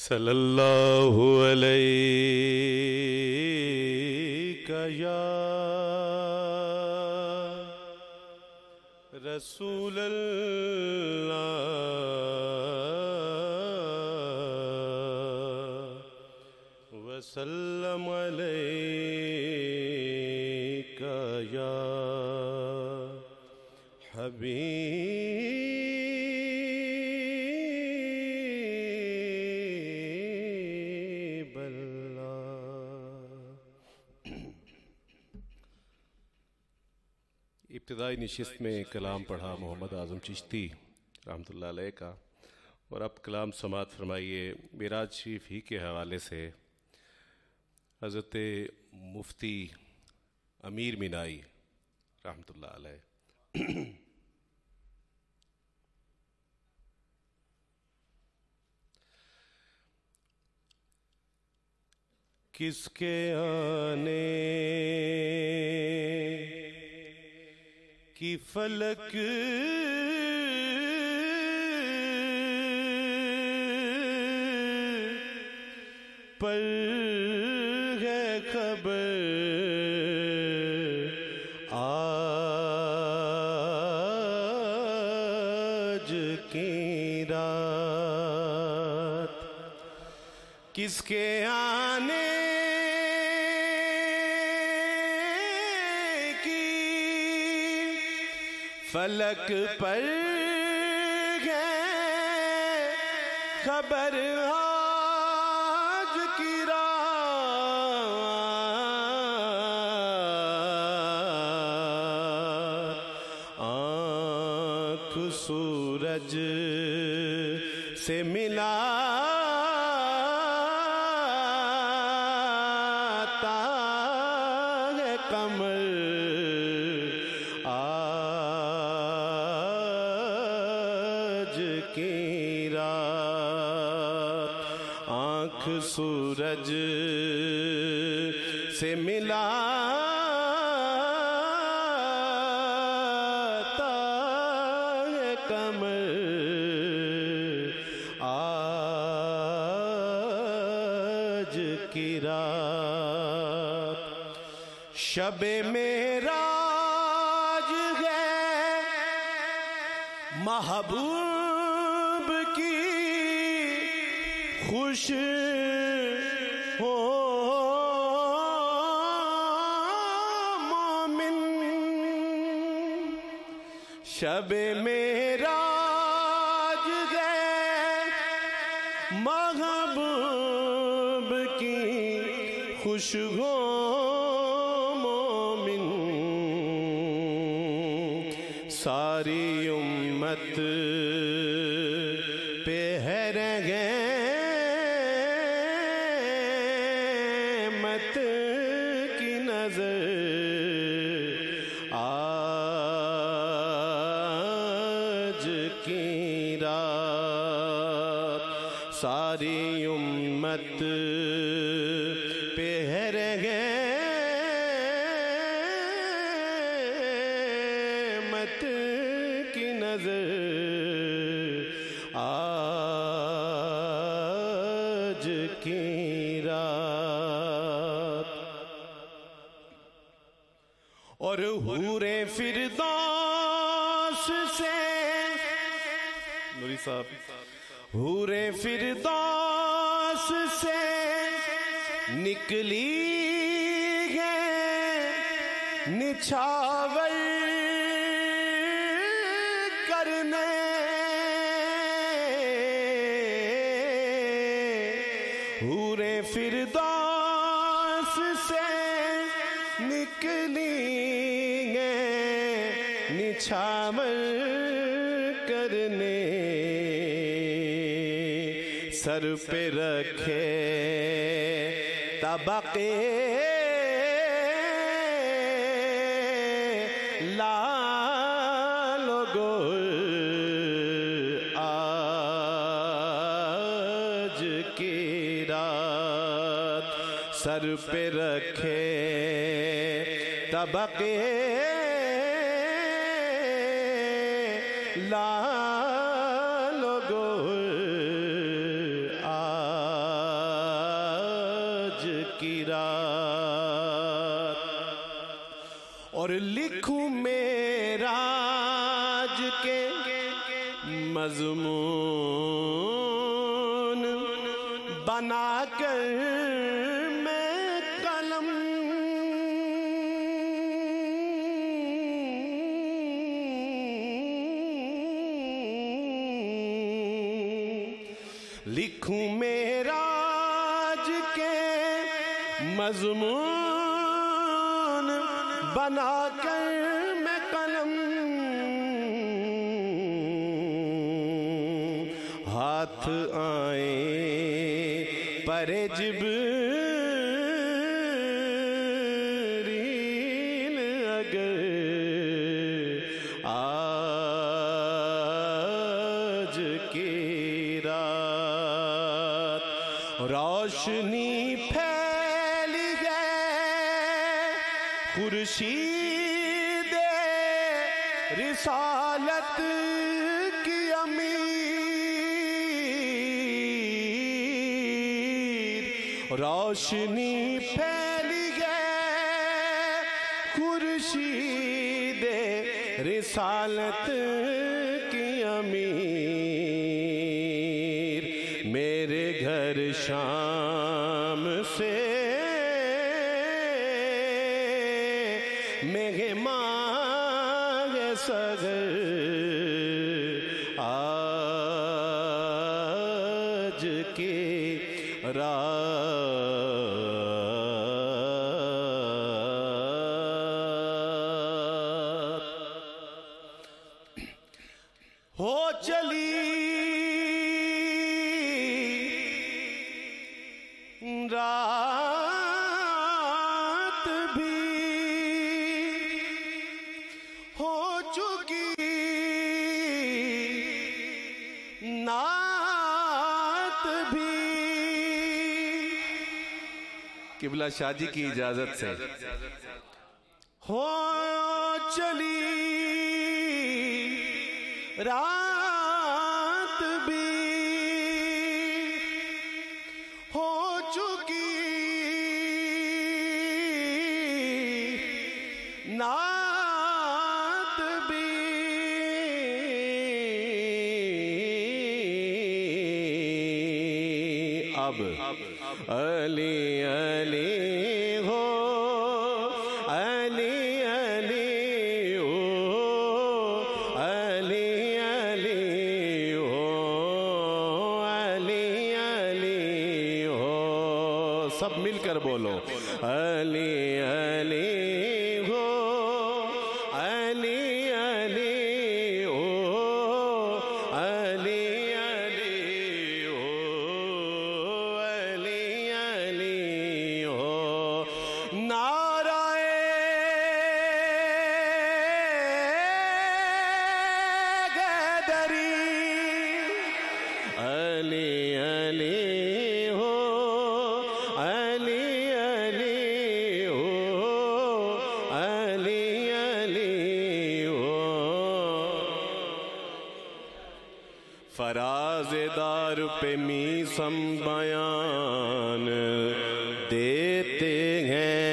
صلی اللہ علیہ یا رسول اللہ وسلم علیک یا حبیب اللہ۔ ابتدائی نشست میں کلام پڑھا محمد اعظم چشتی رحمۃ اللہ علیہ کا، اور اب کلام سماعت فرمائیے معراج شریف ہی کے حوالے سے حضرت مفتی امیر مینائی رحمۃ اللہ علیہ۔ کس کے آنے کی فلک پر ہے خبر، آج کی رات کس کے آنے فلک پر ہے خبر، آج کی رات آنکھ سورج سے ملاتا ہے قمر، کی رات آنکھ سورج سے ملاتا ہے قمر، آج کی رات شب معراج ہے محبوب کی خوش ہو مومن، شب معراج ہے محبوب کی خوش ہو مومن، ساری امت پہ ہے رحمت کی نظر، آج کی رات ساری امت پہ ہے رحمت کی نظر، آج کی رات اور حور فردوس سے نوری صاحب حور فردوس سے نکلی ہے نچھاور کرنے، حور فردوس سے نکلی ہے نچھاور کرنے، سر پہ رکھے طبقے لال و گل، آج کی رات سر پہ رکھے طبقے لال و گل، کی رات، اور لکھوں معراج کے مضمون بنا کر میں قلم، لکھوں معراج کے مضمون بنا کر میں قلم، ہاتھ آئیں پر جبریل اگر آج کی رات، روشنی پھیل گئے خورشید رسالت کی امیر، روشنی پھیل گئے خورشید رسالت کی امیر، میرے گھر شام سے مہمان صغر آج کی رات، ہو چلی رات بھی ہو چکی نعت بھی، قبلہ شاہ جی کی اجازت سے ہو چلی رات بھی ہو چکی نعت بھی، اب علی علی ہو، علی علی ہو، علی علی ہو، علی علی ہو، سب مل کر بولو، علی علی ہو، علی علی ہو، علی علی ہو، علی علی ہو، نعرہ حیدری، علی علی ہو، علی علی ہو، علی علی ہو، فراز دار پہ میسم بیان دیتے ہیں،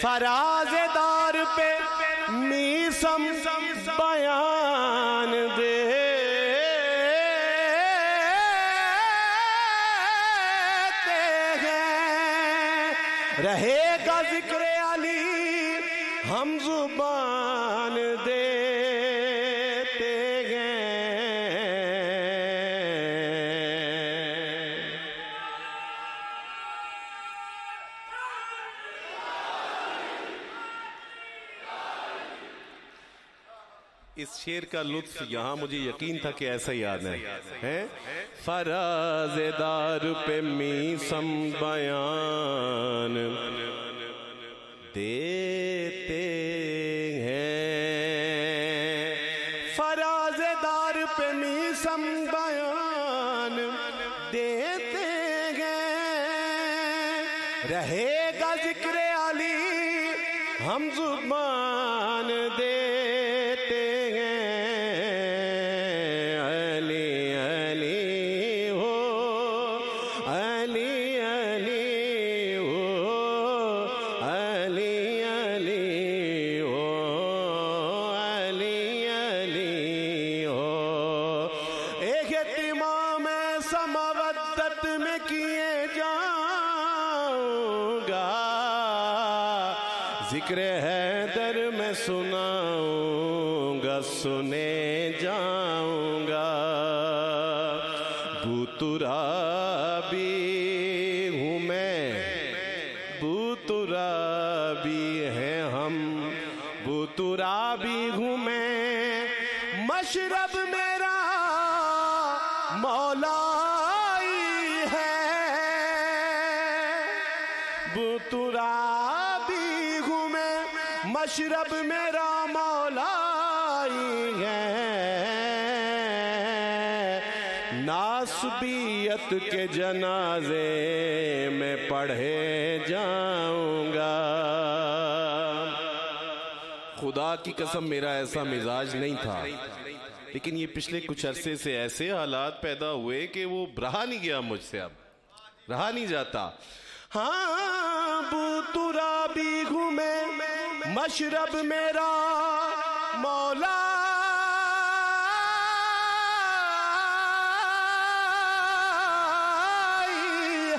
فراز دار پہ میسم بیان دیتے ہیں، رہے گا ذکر علی ہم زبان دیتے ہیں، اس شعر کا لطف یہاں مجھے یقین تھا کہ ایسا ہی آنا ہے، فراز دار پہ میسم بیان دیتے ہیں، فراز دار پہ میسم بیان دیتے ہیں، رہے گا ذکر علی ہم زبان دیتے ہیں، علی علی ہو، علی سا مودت میں کیے جاؤں گا، ذکر حیدر میں سناؤں گا، سنے جاؤں گا۔ بوترابی ہوں میں، بوترابی ہیں ہم، بوترابی ہوں میں، مشرب میرا مولائی ہے۔ بوترابی ہوں میں، مشرب میرا مولائی ہے۔ ناسبیت کے جنازے میں پڑھے جاؤں گا۔ خدا کی قسم میرا ایسا مزاج نہیں تھا، لیکن یہ پچھلے کچھ عرصے سے ایسے حالات پیدا ہوئے کہ وہ رہا نہیں گیا مجھ سے، اب رہا نہیں جاتا۔ ہاں بوترابی ہوں میں، مشرب میرا مولائی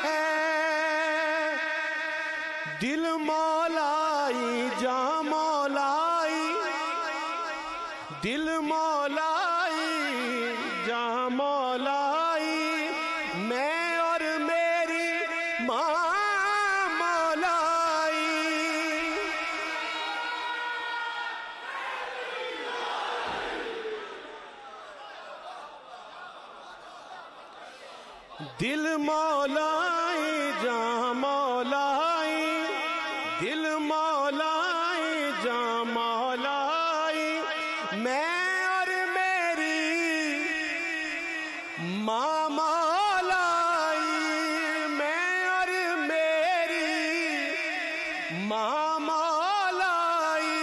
ہے۔ دل مولائی، جاں مولائی، دل مولائی، جاں مولائی، میں اور میری ماں مولائی۔ دل مولائی، جاں مولائی، دل مولائی، جاں مولائی، میں اور میری ماں مولائی، میں اور میری ماں مولائی۔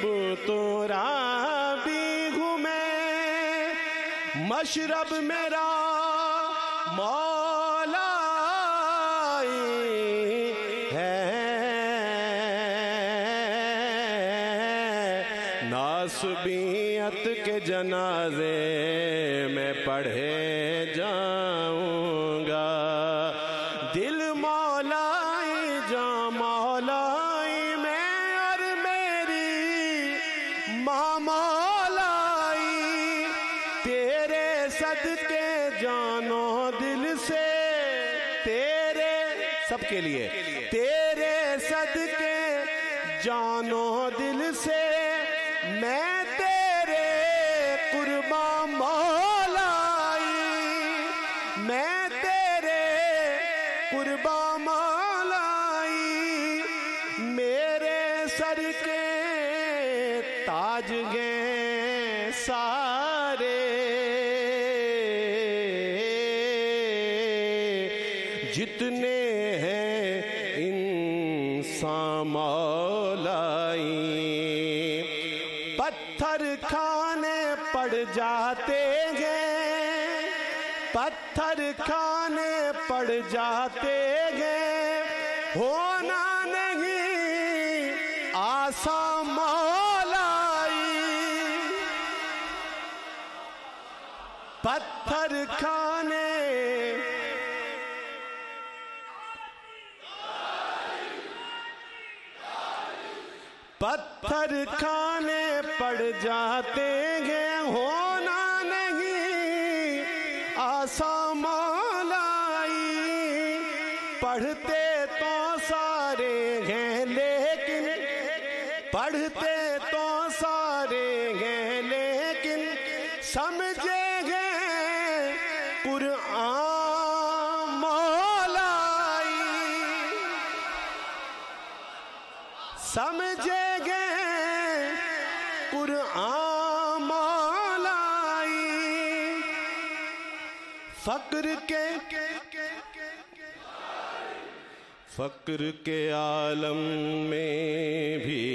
بوترابی ہوں میں، مشرب میرا مولائی ہے۔ ناسبیت کے جنازے میں پڑھے جاؤں گا۔ دل مولائی، جاں مولائی، میں اور میری ماں مولائی۔ تیرے صدقے جانو دل سے، تیرے سب کے لیے، تیرے صدقے جانو دل سے، میں تیرے قرباں مولائی، میں تیرے قرباں مولائی۔ میرے سر کے تاج ہیں سارے، جتنے ہیں انسان مولائی۔ پتھر کھانے پڑ جاتے ہیں، پتھر کھانے پڑ جاتے ہیں، ہونا نہیں آسان مولائی۔ پتھر کھانے پتھر کھانے پڑ جاتے ہیں، ہونا نہیں آسان مولائی۔ پڑھتے تو سارے ہیں لیکن، پڑھتے تو سارے ہیں لیکن، سمجھے گئے قرآن مولائی، سمجھے گئے قرآن مولائی۔ فقر کے عالم میں بھی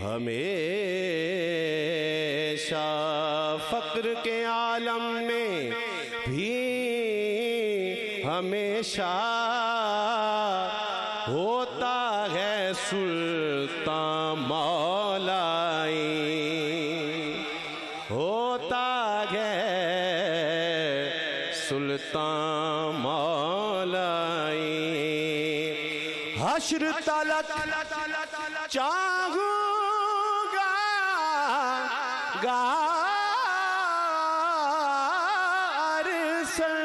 ہمیشہ، فقر کے عالم میں بھی ہمیشہ ہوتا ہے سلطان مولائی، ہوتا ہے سلطان مولائی حشر تلک چاہوں گا ارسل.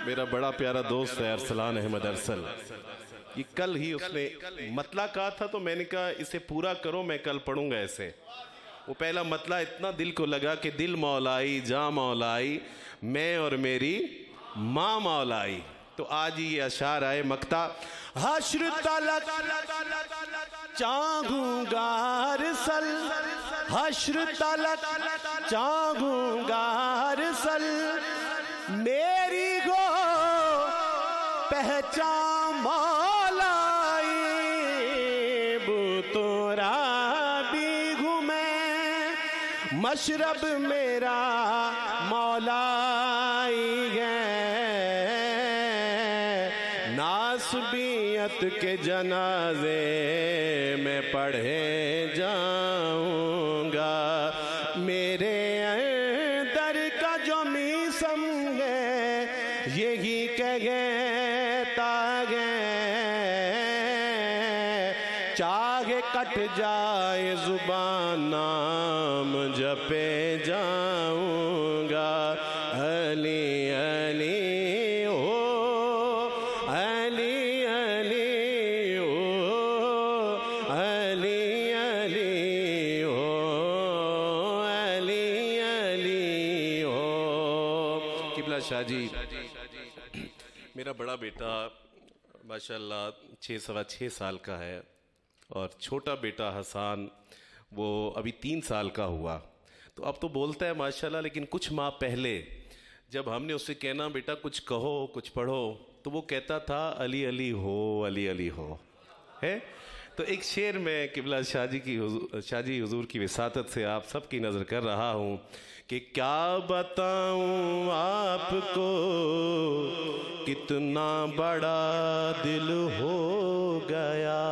میرا بڑا پیارا دوست ہے ارسلان احمد ارسل. یہ کل ہی اس نے مطلع کہا تھا تو میں نے کہا اسے پورا کرو, میں کل پڑھوں گا ایسے. وہ پہلا مطلع اتنا دل کو لگا کہ دل مولائی جاں مولائی میں اور میری ماں مولائی. تو آج یہ اشعار آئے مقطع. حشر تلک چاہوں گا ارسل, حشر تلک چاہوں گا ارسل, میری گو پہچان مولائی, بتورا بھی گھومے مشرب میرا مولائی ہے. ناسبیت کے جنازے میں پڑھے جاؤں گا, میرے اندر کا جو میسم ہے یہی کہتا ہے, چاہے کٹ جائے زبان نام جپے جاؤں گا. علی علی ہو علی علی ہو علی علی ہو علی علی ہو. قبلہ شاہ جی, میرا بڑا بیٹا ماشاءاللہ 6 سال کا ہے اور چھوٹا بیٹا حسان وہ ابھی 3 سال کا ہوا. تو اب تو بولتا ہے ماشاءاللہ, لیکن کچھ ماہ پہلے جب ہم نے اسے کہنا بیٹا کچھ کہو کچھ پڑھو تو وہ کہتا تھا علی علی ہو علی علی ہو ہے. تو ایک شعر میں قبلہ شاہ جی حضور کی وساطت سے آپ سب کی نظر کر رہا ہوں کہ کیا بتاؤں آپ کو کتنا بڑا دل ہو گیا,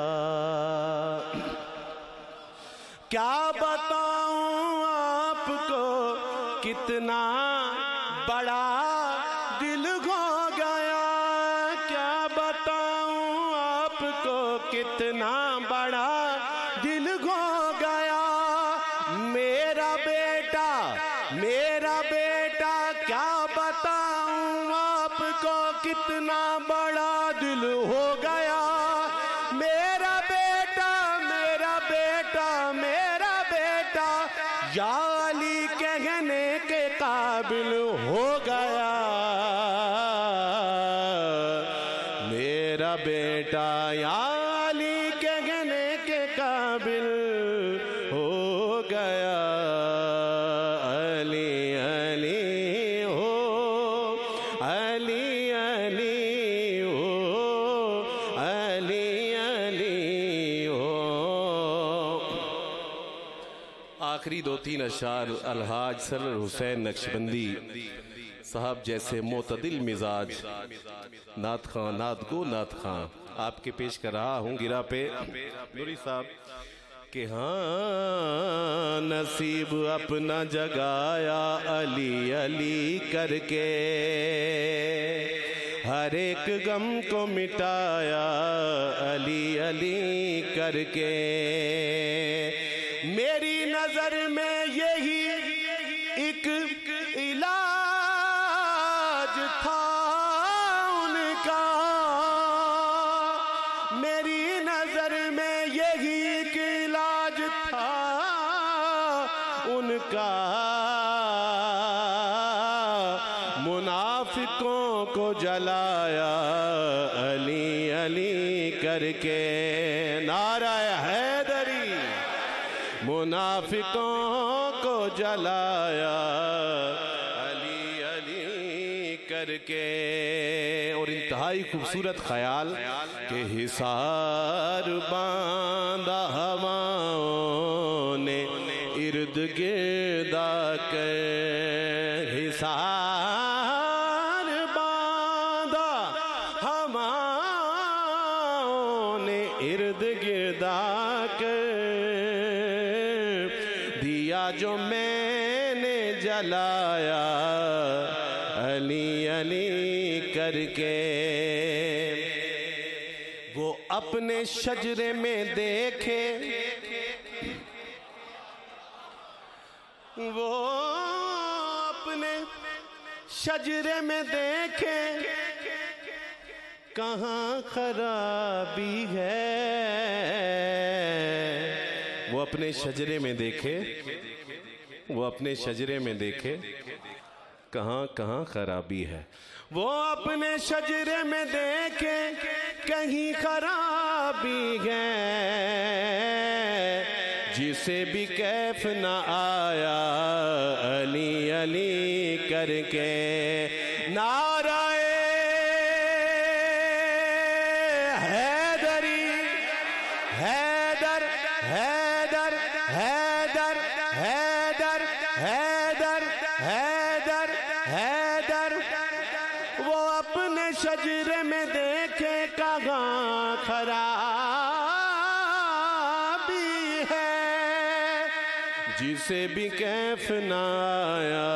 کیا بتاؤں آپ کو کتنا بڑا دل ہو گیا, کیا بتاؤں آپ کو کتنا بڑا دل ہو گیا. میرا بیٹا کیا بتاؤں آپ کو کتنا بڑا دل ہو گیا. میرا بیٹا یا علی کہنے کے قابل ہو گیا. میرا بیٹا یا علی کہنے کے قابل ہو گیا. علی علی ہو علی علی ہو علی علی ہو. آخری 2-3 اشعار الحاج سرور حسین نقشبندی صاحب جیسے معتدل مزاج نعت خواں نعت گو نعت خواں آپ کے پیش کر رہا ہوں گرا پہ نوری صاحب کہ ہاں نصیب اپنا جگایا علی علی کر کے, ہر ایک غم کو مٹایا علی علی کر کے. میری نظر میں یہی ایک علاج تھا ان کا, میری نظر میں یہی ایک علاج تھا ان کا. منافقوں کو جلایا علی علی کر کے, نعرہ حیدری. منافقوں کو جلایا علی علی کر کے. اور انتہائی خوبصورت خیال کہ حصار باندھا ہواؤں نے ارد گرد آ کر, حصار باندھا ہواؤں نے ارد گرد آ کر, دیا جو میں نے جلایا علی علی کر کے وہ اپنے شجرے میں دیکھے وہ اپنے شجرے میں دیکھے کہاں خرابی ہے وہ اپنے شجرے میں دیکھے وہ اپنے شجرے میں دیکھے کہاں کہاں خرابی ہے وہ اپنے شجرے میں دیکھے کہیں خرابی ہے جسے بھی کیف نہ آیا علی علی کر کے نعرہ حیدری حیدر حیدر حیدر حیدر حیدر حیدر حیدر وہ اپنے شجرے میں دیکھے کہاں خرابی ہے جسے بھی کیف نہ آیا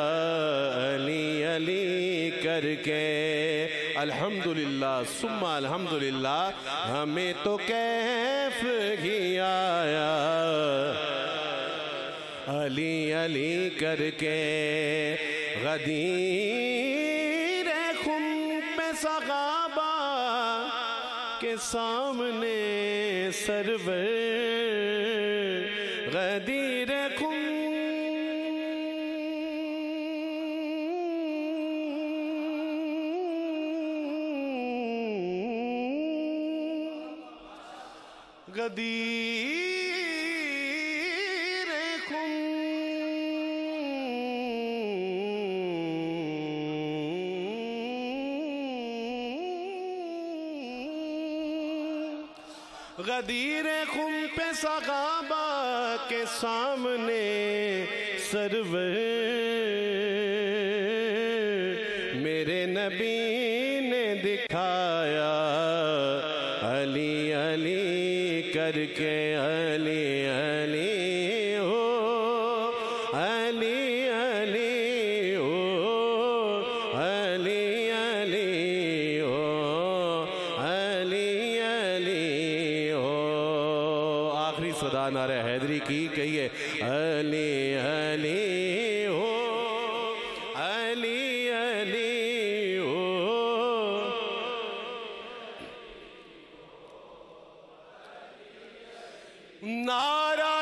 علی علی کر کے الحمدللہ ثم الحمدللہ ہمیں تو کیف ہی آیا علی علی کر کے غدیر خم پہ صحابہ کے سامنے سرور غدیر خم غدیر خم غدیر خم پہ صحابہ کے سامنے سرور میرے نبی نے دکھایا علی علی کر کے علی علی ہو علی علی ہو علی علی ہو علی علی ہو آخری صدا نعرہ حیدری کی کہیے علی علی ہو علی علی ہو نعرہ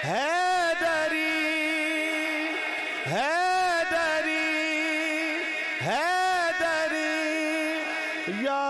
حیدری حیدری حیدری یا